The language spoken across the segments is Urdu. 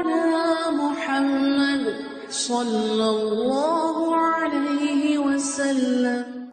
على محمد صلى الله عليه وسلم.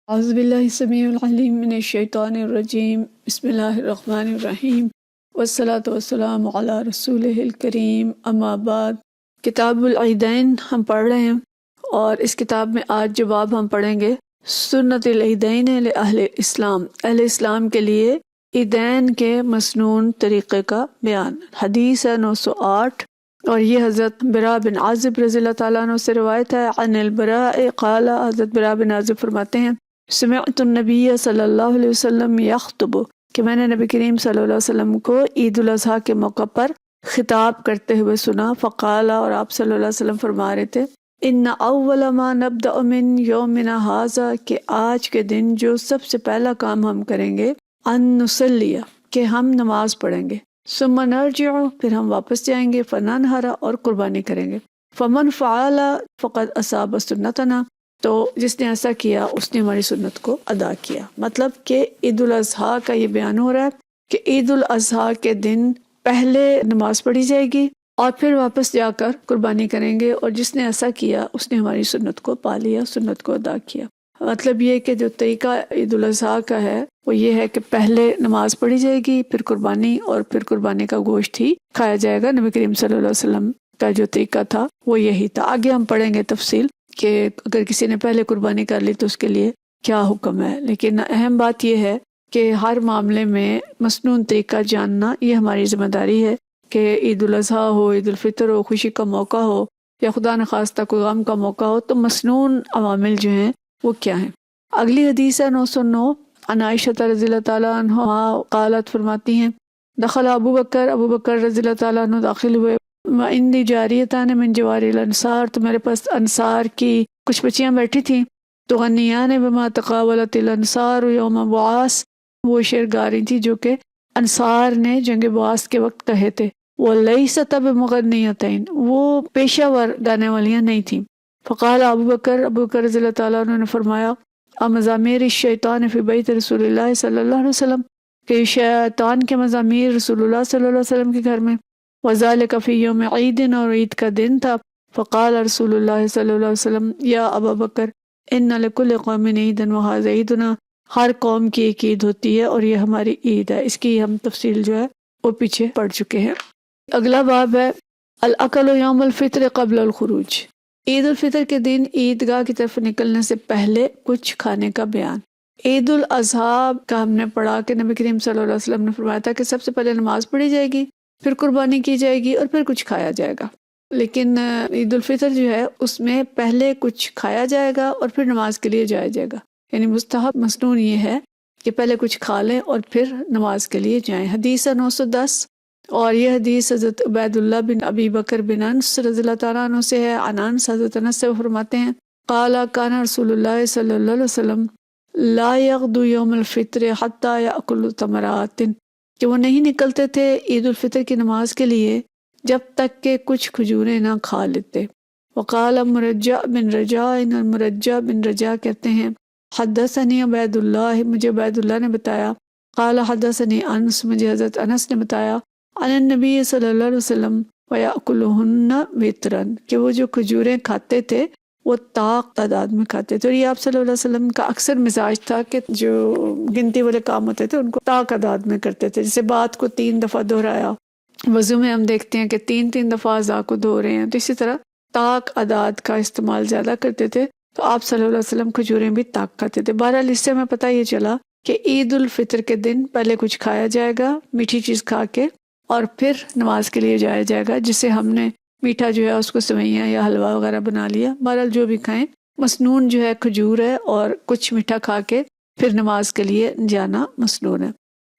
اعوذ باللہ السمیع العلیم من الشیطان الرجیم. بسم اللہ الرحمن الرحیم والصلاة والسلام علی رسولہ الکریم. اما بعد. کتاب العیدین ہم پڑھ رہے ہیں، اور اس کتاب میں آج جو باب ہم پڑھیں گے سنت العیدین لأہل اسلام، اہل اسلام کے لیے عیدین کے مسنون طریقے کا بیان. حدیث ہے 908، اور یہ حضرت براء بن عازب رضی اللہ تعالیٰ عنہ سے روایت ہے. عن البراء قال، حضرت براء بن عازب فرماتے ہیں سمعت النبی صلی اللہ علیہ وسلم یخطب، کہ میں نے نبی کریم صلی اللہ علیہ وسلم کو عید الاضحیٰ کے موقع پر خطاب کرتے ہوئے سنا. فقال، اور آپ صلی اللہ علیہ وسلم فرما رہے تھے ان اول ما نبدأ من یومنا ھذا، کہ آج کے دن جو سب سے پہلا کام ہم کریں گے ان نصلی، کہ ہم نماز پڑھیں گے. ثم نرجع، پھر ہم واپس جائیں گے. فننحر، اور قربانی کریں گے. فمن فعل فقد اصاب سنتنا، تو جس نے ایسا کیا اس نے ہماری سنت کو ادا کیا. مطلب کہ عید الاضحیٰ کا یہ بیان ہو رہا ہے کہ عید الاضحیٰ کے دن پہلے نماز پڑھی جائے گی اور پھر واپس جا کر قربانی کریں گے، اور جس نے ایسا کیا اس نے ہماری سنت کو پا لیا، سنت کو ادا کیا. مطلب یہ کہ جو طریقہ عید الاضحیٰ کا ہے وہ یہ ہے کہ پہلے نماز پڑھی جائے گی، پھر قربانی، اور پھر قربانی کا گوشت ہی کھایا جائے گا. نبی کریم صلی اللہ علیہ وسلم کا جو طریقہ تھا وہ یہی تھا. آگے ہم پڑھیں گے تفصیل کہ اگر کسی نے پہلے قربانی کر لی تو اس کے لیے کیا حکم ہے. لیکن اہم بات یہ ہے کہ ہر معاملے میں مسنون طریقہ جاننا یہ ہماری ذمہ داری ہے، کہ عید الاضحیٰ ہو، عید الفطر ہو، خوشی کا موقع ہو، یا خدا نخواستہ کوئی غم کا موقع ہو، تو مسنون عوامل جو ہیں وہ کیا ہیں. اگلی حدیث ہے 909. عن عائشہ رضی اللہ تعالیٰ عنہا قالت، فرماتی ہیں دخل ابو بکر رضی اللہ تعالیٰ عنہ داخل ہوئے. وعندی جاریتان من جواری الانصار، تو میرے پاس انصار کی کچھ بچیاں بیٹھی تھیں. تو غنیان بما تقاولت الانصار یوم بعاث، وہ شعر گا رہی تھی جو کہ انصار نے جنگ بعاث کے وقت کہے تھے. ولیست بمغنیتین، وہ پیشہ ور گانے والیاں نہیں تھیں. فقال ابو بکر رضی اللہ تعالیٰ عنہ نے فرمایا مزامیر الشیطان فی بیت رسول اللہ صلی اللہ علیہ وسلم، کہ شیطان کے مزامیر رسول اللہ صلی اللہ علیہ وسلم کے گھر میں. وذالک فی یوم عید، اور عید کا دن تھا. فقال رسول اللہ صلی اللہ علیہ وسلم یا ابا بکر ان لکل قوم عیدا وھذا عیدنا، ہر قوم کی ایک عید ہوتی ہے اور یہ ہماری عید ہے. اس کی ہم تفصیل جو ہے وہ پیچھے پڑھ چکے ہیں. اگلا باب ہے الاکل یوم الفطر قبل الخروج، عید الفطر کے دن عیدگاہ کی طرف نکلنے سے پہلے کچھ کھانے کا بیان. عید الاضحیٰ کا ہم نے پڑھا کہ نبی کریم صلی اللہ علیہ وسلم نے فرمایا تھا کہ سب سے پہلے نماز پڑھی جائے گی، پھر قربانی کی جائے گی، اور پھر کچھ کھایا جائے گا. لیکن عید الفطر جو ہے اس میں پہلے کچھ کھایا جائے گا اور پھر نماز کے لیے جایا جائے گا. یعنی مستحب مسنون یہ ہے کہ پہلے کچھ کھا لیں اور پھر نماز کے لیے جائیں. حدیث 910، اور یہ حدیث حضرت عبید اللہ بن ابی بکر بن انس رضی اللہ تعالیٰ عنہ سے ہے. عن انس، حضرت انس سے فرماتے ہیں قال کان رسول اللہ صلی اللہ علیہ وسلم لا یغدو یوم الفطر حتی یأکل تمرات، کہ وہ نہیں نکلتے تھے عید الفطر کی نماز کے لیے جب تک کہ کچھ کھجوریں نہ کھا لیتے. وقال مرجع بن رجاء، مرجع بن رجاء کہتے ہیں حدثنی عبید اللہ، مجھے عبید اللہ نے بتایا. قال حدثنی انس، مجھے حضرت انس نے بتایا عن النبی صلی اللہ علیہ وسلم ویأکلہن وطرن، کہ وہ جو کھجوریں کھاتے تھے وہ طاق تعداد میں کھاتے تھے. اور یہ آپ صلی اللہ علیہ وسلم کا اکثر مزاج تھا کہ جو گنتی والے کام ہوتے تھے ان کو طاق تعداد میں کرتے تھے. جیسے بات کو 3 دفعہ دہرایا، وضو میں ہم دیکھتے ہیں کہ 3 دفعہ اعضاء کو دھو رہے ہیں، تو اسی طرح طاق اعداد کا استعمال زیادہ کرتے تھے. تو آپ صلی اللہ علیہ وسلم کھجوریں بھی طاق کھاتے تھے. بہرحال اس سے ہمیں پتہ یہ چلا کہ عید الفطر کے دن پہلے کچھ کھایا جائے گا میٹھی چیز کھا کے، اور پھر نماز کے لیے جایا جائے گا. جسے ہم نے میٹھا جو ہے اس کو سوئیاں یا حلوہ وغیرہ بنا لیا. بہرحال جو بھی کھائیں، مسنون جو ہے کھجور ہے اور کچھ میٹھا کھا کے پھر نماز کے لیے جانا مسنون ہے.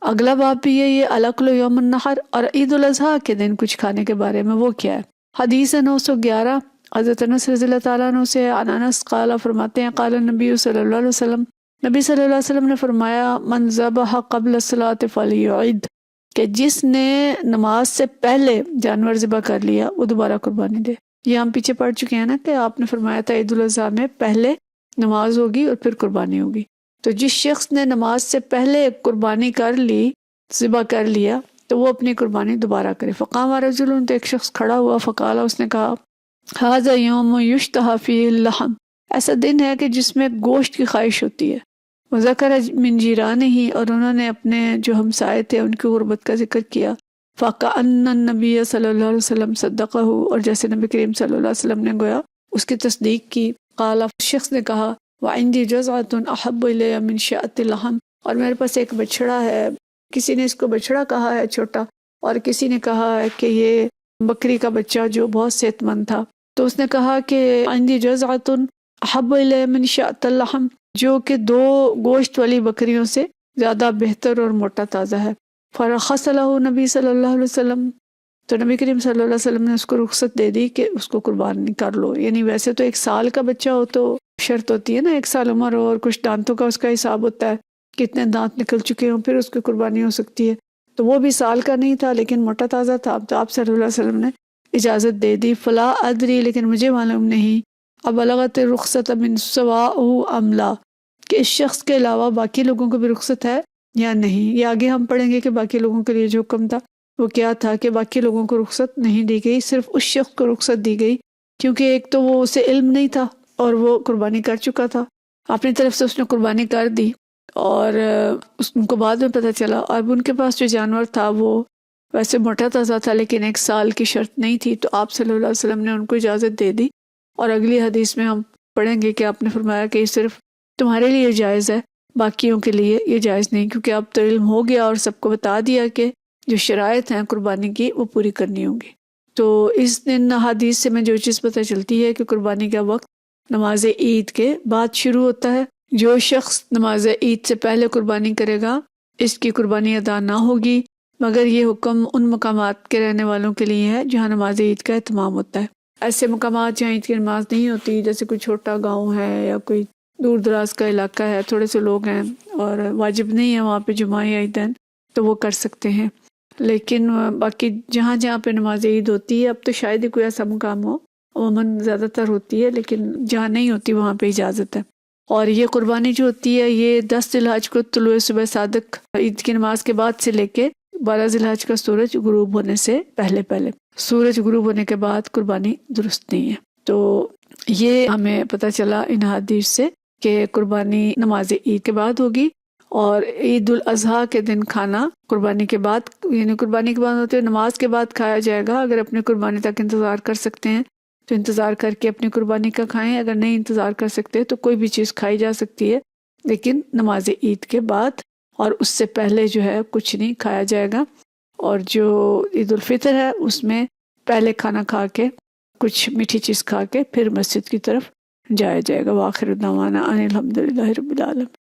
اگلا باب بھی یہ الاکل یوم النحر، اور عید الاضحیٰ کے دن کچھ کھانے کے بارے میں وہ کیا ہے. حدیث 911، حضرت انس رضی اللہ تعالیٰ عنہ سے عن انس قال، فرماتے ہیں قال النبی صلی اللہ علیہ وسلم، نبی صلی اللہ علیہ وسلم نے فرمایا من ذبح قبل الصلاۃ فلیعد، کہ جس نے نماز سے پہلے جانور ذبح کر لیا وہ دوبارہ قربانی دے. یہ ہم پیچھے پڑھ چکے ہیں نا کہ آپ نے فرمایا تھا عید الاضحیٰ میں پہلے نماز ہوگی اور پھر قربانی ہوگی. تو جس شخص نے نماز سے پہلے قربانی کر لی، ذبح کر لیا، تو وہ اپنی قربانی دوبارہ کرے۔ فقام رجل، تو ایک شخص کھڑا ہوا، فقال، اس نے کہا ھذا یوم یشتہی فیہ اللحم، ایسا دن ہے کہ جس میں گوشت کی خواہش ہوتی ہے۔ وذکر من جیرانہ، اور انہوں نے اپنے جو ہمسائے تھے ان کی غربت کا ذکر کیا۔ فکأن النبی صلی اللہ علیہ وسلم صدقہ، اور جیسے نبی کریم صلی اللہ علیہ وسلم نے گویا اس کی تصدیق کی۔ قال، شخص نے کہا وعندی جزعۃ احب الی من شاۃ اللحم، اور میرے پاس ایک بچڑا ہے، کسی نے اس کو بچڑا کہا ہے چھوٹا، اور کسی نے کہا ہے کہ یہ بکری کا بچہ جو بہت صحت مند تھا۔ تو اس نے کہا کہ عندی جزعۃ احب الی من شاۃ اللحم، جو کہ 2 گوشت والی بکریوں سے زیادہ بہتر اور موٹا تازہ ہے۔ فرخص له نبی صلی اللہ علیہ وسلم، تو نبی کریم صلی اللہ علیہ وسلم نے اس کو رخصت دے دی کہ اس کو قربانی کر لو۔ یعنی ویسے تو 1 سال کا بچہ ہو تو شرط ہوتی ہے نا، 1 سال عمر ہو اور کچھ دانتوں کا اس کا حساب ہوتا ہے، کتنے دانت نکل چکے ہوں پھر اس کی قربانی ہو سکتی ہے۔ تو وہ بھی سال کا نہیں تھا لیکن موٹا تازہ تھا، تو آپ صلی اللہ علیہ وسلم نے اجازت دے دی۔ فلا ادری، لیکن مجھے معلوم نہیں، اب بلغت رخصت من سواء ام لا، کہ اس شخص کے علاوہ باقی لوگوں کو بھی رخصت ہے یا نہیں۔ یہ آگے ہم پڑھیں گے کہ باقی لوگوں کے لیے جو حکم تھا وہ کیا تھا، کہ باقی لوگوں کو رخصت نہیں دی گئی، صرف اس شخص کو رخصت دی گئی، کیونکہ ایک تو وہ اسے علم نہیں تھا اور وہ قربانی کر چکا تھا، اپنی طرف سے اس نے قربانی کر دی، اور ان کو بعد میں پتہ چلا۔ اور ان کے پاس جو جانور تھا وہ ویسے موٹا تازہ تھا لیکن 1 سال کی شرط نہیں تھی، تو آپ صلی اللہ علیہ وسلم نے ان کو اجازت دے دی۔ اور اگلی حدیث میں ہم پڑھیں گے کہ آپ نے فرمایا کہ یہ صرف تمہارے لیے جائز ہے، باقیوں کے لیے یہ جائز نہیں، کیونکہ اب تو علم ہو گیا اور سب کو بتا دیا کہ جو شرائط ہیں قربانی کی وہ پوری کرنی ہوں گی۔ تو اس دن حدیث سے میں جو چیز پتہ چلتی ہے کہ قربانی کا وقت نماز عید کے بعد شروع ہوتا ہے۔ جو شخص نماز عید سے پہلے قربانی کرے گا اس کی قربانی ادا نہ ہوگی، مگر یہ حکم ان مقامات کے رہنے والوں کے لیے ہے جہاں نماز عید کا اہتمام ہوتا ہے۔ ایسے مقامات جہاں عید کی نماز نہیں ہوتی، جیسے کوئی چھوٹا گاؤں ہے یا کوئی دور دراز کا علاقہ ہے، تھوڑے سے لوگ ہیں اور واجب نہیں ہے وہاں پہ جمعہ یا عیدین، تو وہ کر سکتے ہیں۔ لیکن باقی جہاں جہاں پہ نماز عید ہوتی ہے، اب تو شاید ہی کوئی ایسا مقام ہو، عموماً زیادہ تر ہوتی ہے، لیکن جہاں نہیں ہوتی وہاں پہ اجازت ہے۔ اور یہ قربانی جو ہوتی ہے یہ 10 ذی الحج کو طلوع صبح صادق عید کی نماز کے بعد سے لے کے 12 ذی الحج کا سورج غروب ہونے سے پہلے سورج غروب ہونے کے بعد قربانی درست نہیں ہے۔ تو یہ ہمیں پتہ چلا ان حدیث سے کہ قربانی نماز عید کے بعد ہوگی، اور عید الاضحیٰ کے دن کھانا قربانی کے بعد، یعنی قربانی کے بعد ہوتے ہیں نماز کے بعد کھایا جائے گا۔ اگر اپنی قربانی تک انتظار کر سکتے ہیں تو انتظار کر کے اپنی قربانی کا کھائیں، اگر نہیں انتظار کر سکتے تو کوئی بھی چیز کھائی جا سکتی ہے، لیکن نماز عید کے بعد اور اس سے پہلے جو ہے کچھ نہیں کھایا جائے گا۔ اور جو عید الفطر ہے اس میں پہلے کھانا کھا کے کچھ میٹھی چیز کھا کے پھر مسجد کی طرف جایا جائے گا۔ وآخر دعوانا ان الحمد للہ رب العالمین۔